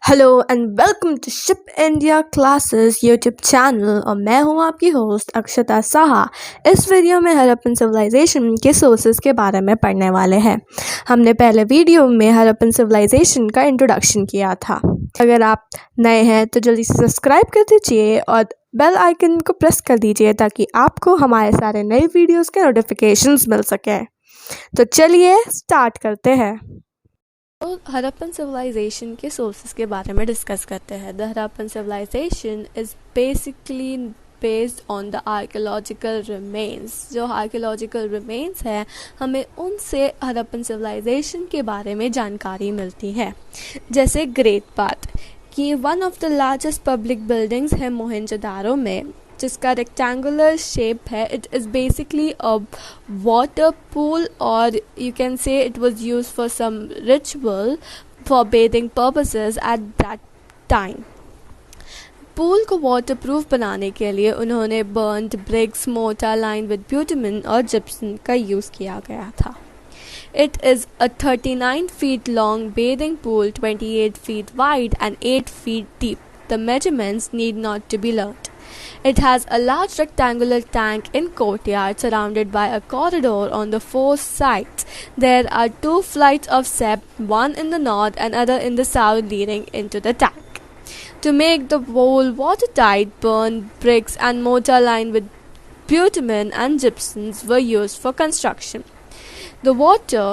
Hello and welcome to ship India classes YouTube channel और मैं हूं आपकी होस्ट अक्षता साहा। इस वीडियो में हड़प्पन सिविलाइजेशन के सोर्सेज के बारे में पढ़ने वाले हैं। हमने पहले वीडियो में हड़प्पन सिविलाइजेशन का इंट्रोडक्शन किया था। अगर आप नए हैं तो जल्दी से सब्सक्राइब कर दीजिए और बेल आइकन को प्रेस कर दीजिए ताकि आपको हमारे सारे नए वीडियोज़ के नोटिफिकेशंस मिल सके। तो चलिए स्टार्ट करते हैं। तो हड़प्पन सिविलाइजेशन के सोर्सेज के बारे में डिस्कस करते हैं। The Harappan civilisation is basically based on the archaeological remains. जो आर्कियोलॉजिकल रिमेन्स है हमें उनसे हड़प्पन सिविलाइजेशन के बारे में जानकारी मिलती है। जैसे ग्रेट बाथ कि one of the largest public buildings है मोहनजोदारो में, जिसका रेक्टेंगुलर शेप है। It is basically a water pool और you can say it was used for some ritual for bathing purposes at that time. Pool को waterproof बनाने के लिए उन्होंने बर्न्ड ब्रिक्स, मोटा लाइन विद ब्यूटमिन और gypsum का यूज़ किया गया था। It is a 39 feet long bathing pool, 28 feet wide and 8 feet deep. The measurements need not to be learnt. It has a large rectangular tank in courtyard surrounded by a corridor on the four sides. There are two flights of steps, one in the north and other in the south, leading into the tank. To make the pool watertight, burned bricks and mortar lined with bitumen and gypsums were used for construction. The water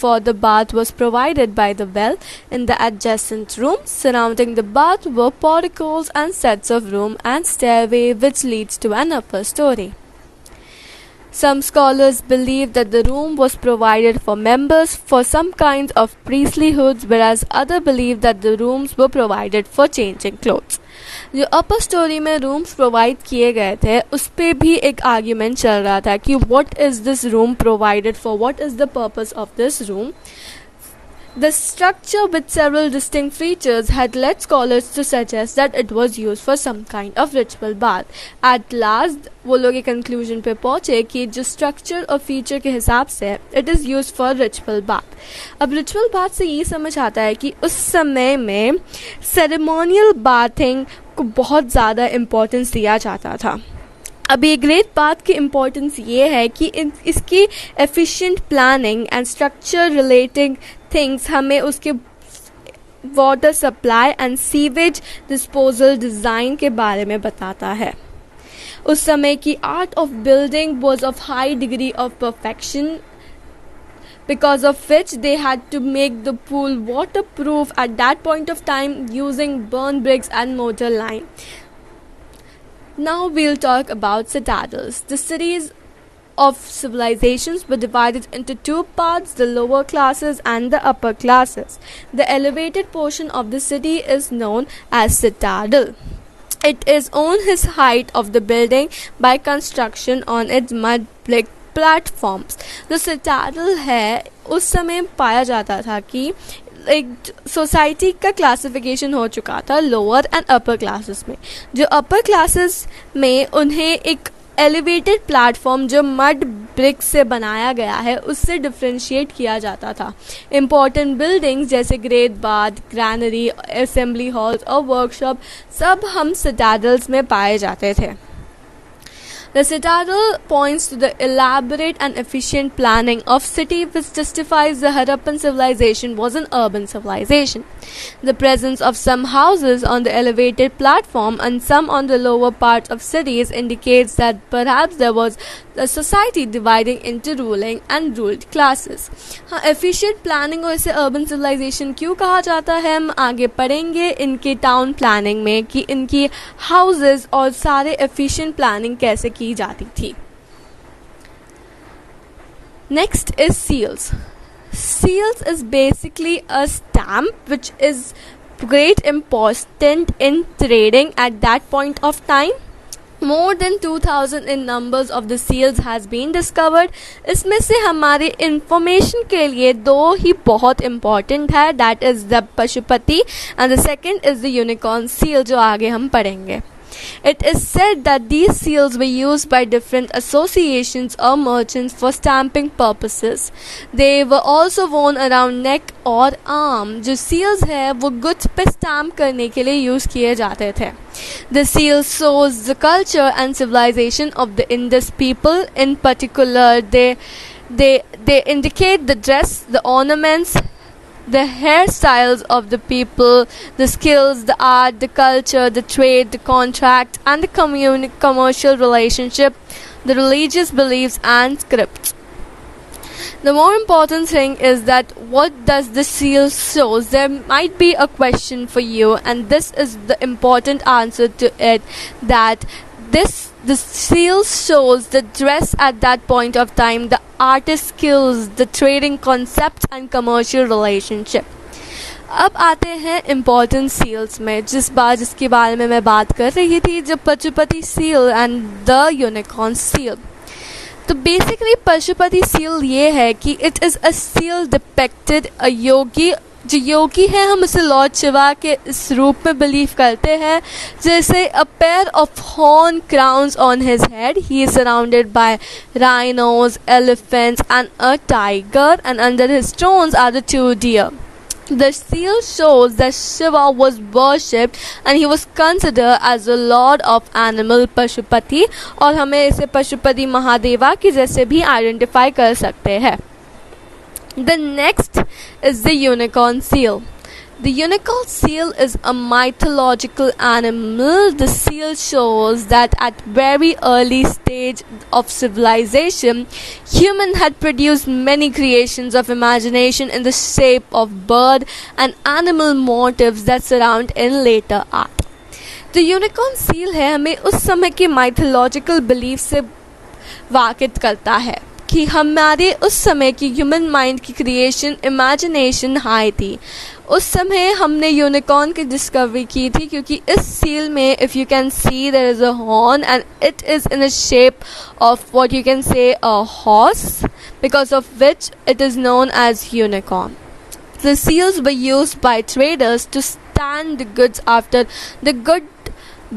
for the bath was provided by the well in the adjacent rooms. Surrounding the bath were porticos and sets of room and stairway which leads to an upper story. Some scholars believe that the room was provided for members for some kinds of priesthoods, whereas others believe that the rooms were provided for changing clothes. जो अपर story में rooms provide किए गए थे उस पर भी एक argument चल रहा था कि what is this room provided for, what is the purpose of this room. The structure with several distinct features had led scholars to suggest that it was used for some kind of ritual bath. At last, वो लोग एक conclusion पे पहुँचे कि जो structure और feature के हिसाब से it is used for ritual bath. अब ritual bath से ये समझ आता है कि उस समय में ceremonial bathing को बहुत ज़्यादा importance दिया जाता था. अभी ग्रेट बाथ की इम्पोर्टेंस ये है कि इसकी efficient planning and structure relating things हमें उसके water supply and sewage disposal design के बारे में बताता है. उस समय की art of building was of high degree of perfection, because of which they had to make the pool waterproof at that point of time using burn bricks and mortar line. Now we'll talk about citadels. The cities of civilizations were divided into two parts, the lower classes and the upper classes. The elevated portion of the city is known as citadel. It is on his height of the building by construction on its mud brick platforms. The citadel है उस समय पाया जाता था कि एक society का classification हो चुका था लोअर एंड अपर क्लासेस में. जो अपर क्लासेस में उन्हें एक एलिवेटेड प्लेटफॉर्म जो मड ब्रिक से बनाया गया है उससे डिफ्रेंशिएट किया जाता था. इम्पॉर्टेंट बिल्डिंग्स जैसे great bath, granary, assembly halls और वर्कशॉप सब हम सिटाडल्स में पाए जाते थे. The citadel points to the elaborate and efficient planning of city which justifies the Harappan civilization was an urban civilization. The presence of some houses on the elevated platform and some on the lower parts of cities indicates that perhaps there was a society dividing into ruling and ruled classes. हाँ, efficient planning और इसे urban civilization क्यों कहा जाता है हम आगे पढ़ेंगे इनके टाउन प्लानिंग में कि इनकी हाउसेस और सारे efficient planning कैसे की जाती थी. Next is seals. Seals is basically a stamp which is great important in trading at that point of time. More than 2000 in numbers of the seals has been discovered. इसमें से हमारे information के लिए दो ही बहुत इम्पॉर्टेंट है, that is the Pashupati and the second is the unicorn seal जो आगे हम पढ़ेंगे. It is said that these seals were used by different associations or merchants for stamping purposes. They were also worn around neck और arm. जो seals है वो goods पे stamp करने के लिए use किए जाते थे. The seal shows the culture and civilization of the Indus people. In particular, they indicate the dress, the ornaments, the hairstyles of the people, the skills, the art, the culture, the trade, the contract, and the commercial relationship, the religious beliefs and scripts. The more important thing is that what does the seal shows? There might be a question for you, and this is the important answer to it, that the seal shows the dress at that point of time, the artist skills, the trading concepts and commercial relationship. अब आते हैं important seals में, जिसके बारे में मैं बात कर रही थी, जो Pashupati seal and the unicorn seal. तो बेसिकली पशुपति सील ये है कि it is a seal depicted a yogi. जो योगी है हम उसे लॉर्ड शिवा के इस रूप में बिलीव करते हैं, जैसे a pair of horn crowns on his head. He is surrounded by rhinos, elephants and a tiger, and under his thrones are the 2 deer. The seal shows that Shiva was worshipped and he was considered as the lord of animal Pashupati, और हमें इसे पशुपति महादेवा की जैसे भी identify कर सकते हैं. The next is the unicorn seal. The unicorn seal is a mythological animal. The seal shows that at very early stage of civilization, human had produced many creations of imagination in the shape of bird and animal motifs that surround in later art. The unicorn seal है हमें उस समय के mythological belief से वाकिफ करता है कि हमारे उस समय की ह्यूमन माइंड की क्रिएशन इमेजिनेशन हाई थी. उस समय हमने यूनिकॉर्न की डिस्कवरी की थी, क्योंकि इस सील में if you can see there is a horn and it is in a shape of what you can say a horse, because of which it is known as unicorn. The seals were used by traders to stand the goods after the good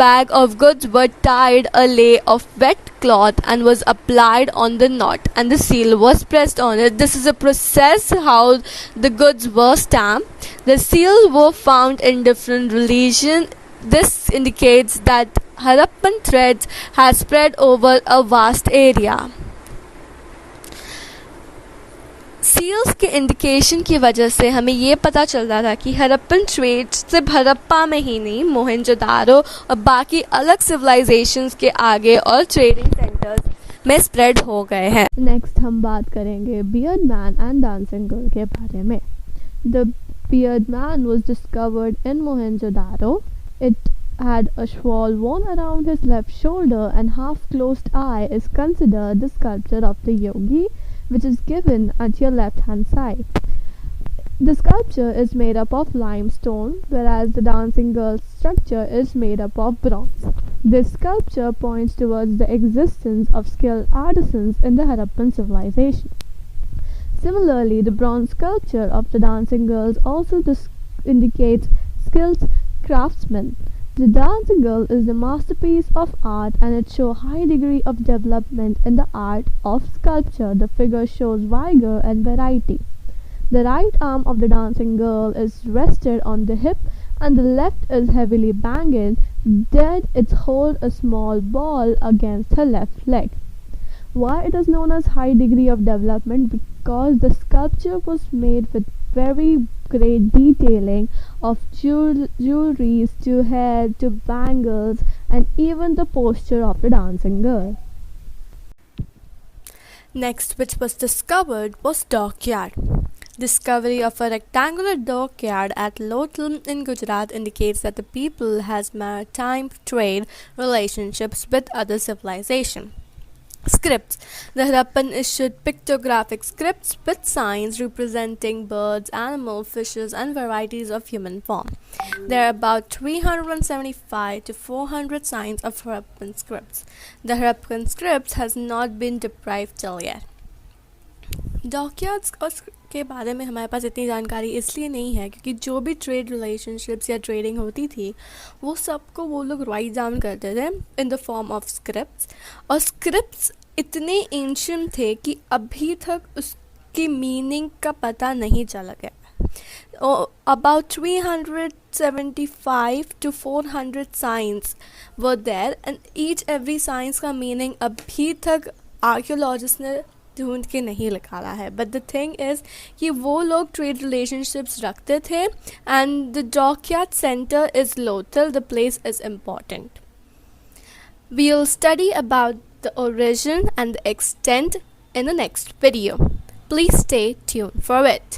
bag of goods were tied a lay of wet cloth and was applied on the knot, and the seal was pressed on it. This is a process how the goods were stamped. The seals were found in different religions. This indicates that Harappan threads has spread over a vast area. Seals के indication की वजह से हमें ये पता चल रहा था कि हरप्पन ट्रेड्स सिर्फ हरप्पा में ही नहीं, मोहनजोदारो और बाकी अलग सिविलाइजेशंस के आगे और ट्रेडिंग सेंटर्स में स्प्रेड हो गए हैं. नेक्स्ट हम बात करेंगे beard man and dancing girl के बारे में. The beard man was discovered in Mohenjodaro. It had a shawl worn around his left shoulder and half-closed eye is considered the sculpture of the yogi, which is given at your left hand side. The sculpture is made up of limestone, whereas the dancing girl's structure is made up of bronze. This sculpture points towards the existence of skilled artisans in the Harappan civilization. Similarly, the bronze sculpture of the dancing girls also indicates skilled craftsmen. The dancing girl is a masterpiece of art, and it shows high degree of development in the art of sculpture. The figure shows vigor and variety. The right arm of the dancing girl is rested on the hip, and the left is heavily banged. Then it holds a small ball against her left leg. Why it is known as high degree of development? Because the sculpture was made with very great detailing of jewelries to hair to bangles and even the posture of the dancing girl. Next, which was discovered, was dockyard. Discovery of a rectangular dockyard at Lothal in Gujarat indicates that the people has maritime trade relationships with other civilization. Scripts. The Harappan issued pictographic scripts with signs representing birds, animals, fishes, and varieties of human form. There are about 375 to 400 signs of Harappan scripts. The Harappan scripts has not been deprived till yet. Dockyards or के बारे में हमारे पास इतनी जानकारी इसलिए नहीं है क्योंकि जो भी ट्रेड रिलेशनशिप्स या ट्रेडिंग होती थी वो सबको वो लोग राइट डाउन करते थे in the form of scripts, और स्क्रिप्ट्स इतने एंशियंट थे कि अभी तक उसकी मीनिंग का पता नहीं चला गया। About 375 to 400 signs were there and each every signs का meaning अभी तक archaeologists ने ढूंढ के नहीं निकाला है। बट द थिंग इज़ कि वो लोग ट्रेड रिलेशनशिप्स रखते थे and the dockyard centre is Lothal, the place is important. We'll study about the origin and the extent in the next video. Please stay tuned for it.